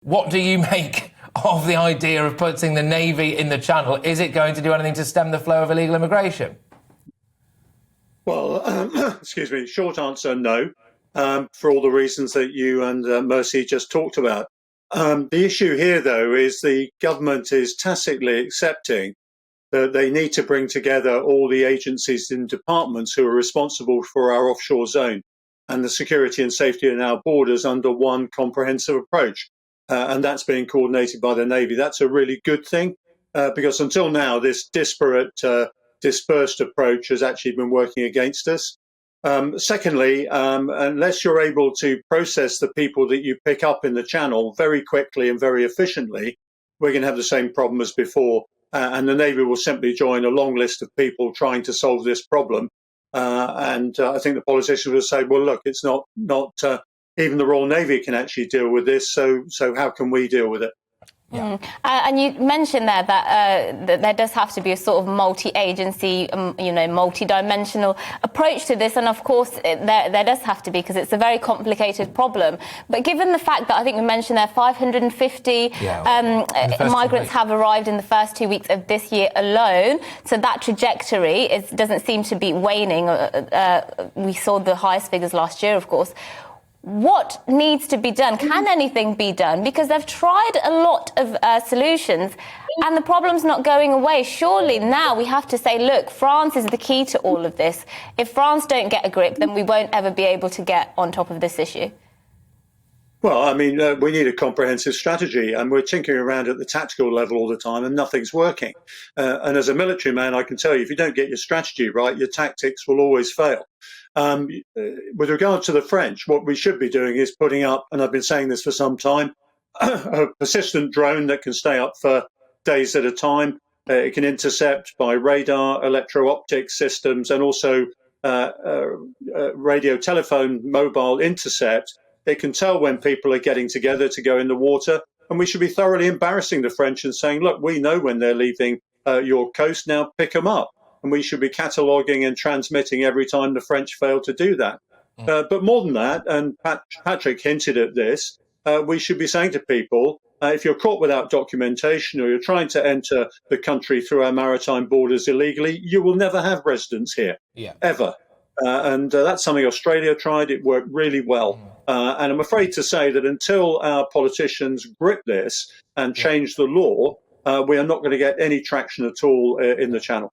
What do you make of the idea of putting the Navy in the Channel? Is it going to do anything to stem the flow of illegal immigration? Well, excuse me, short answer, no, for all the reasons that you and Mercy just talked about. The issue here, though, is the government is tacitly accepting that they need to bring together all the agencies and departments who are responsible for our offshore zone and the security and safety in our borders under one comprehensive approach. And that's being coordinated by the Navy. That's a really good thing, because until now, this disparate, dispersed approach has actually been working against us. Secondly, unless you're able to process the people that you pick up in the Channel very quickly and very efficiently, we're going to have the same problem as before. And the Navy will simply join a long list of people trying to solve this problem. And I think the politicians will say, well, look, it's not even the Royal Navy can actually deal with this. So how can we deal with it? Yeah. And you mentioned there that there does have to be a sort of multi-agency, multi-dimensional approach to this. And of course, there does have to be, because it's a very complicated problem. But given the fact that I think we mentioned there 550 migrants have arrived in the first 2 weeks of this year alone, so that trajectory doesn't seem to be waning. We saw the highest figures last year, of course. What needs to be done? Can anything be done? Because they've tried a lot of solutions and the problem's not going away. Surely now we have to say, look, France is the key to all of this. If France don't get a grip, then we won't ever be able to get on top of this issue. Well, I mean, we need a comprehensive strategy, and we're tinkering around at the tactical level all the time and nothing's working. And as a military man, I can tell you, if you don't get your strategy right, your tactics will always fail. With regard to the French, what we should be doing is putting up, and I've been saying this for some time, a persistent drone that can stay up for days at a time. It can intercept by radar, electro-optic systems, and also radio, telephone, mobile intercept. It can tell when people are getting together to go in the water, and we should be thoroughly embarrassing the French and saying, look, we know when they're leaving your coast, now pick them up. And we should be cataloguing and transmitting every time the French fail to do that. But more than that, and Patrick hinted at this, we should be saying to people, if you're caught without documentation or you're trying to enter the country through our maritime borders illegally, you will never have residence here, ever. And that's something Australia tried. It worked really well. And I'm afraid to say that until our politicians grip this and change the law, we are not going to get any traction at all in the Channel.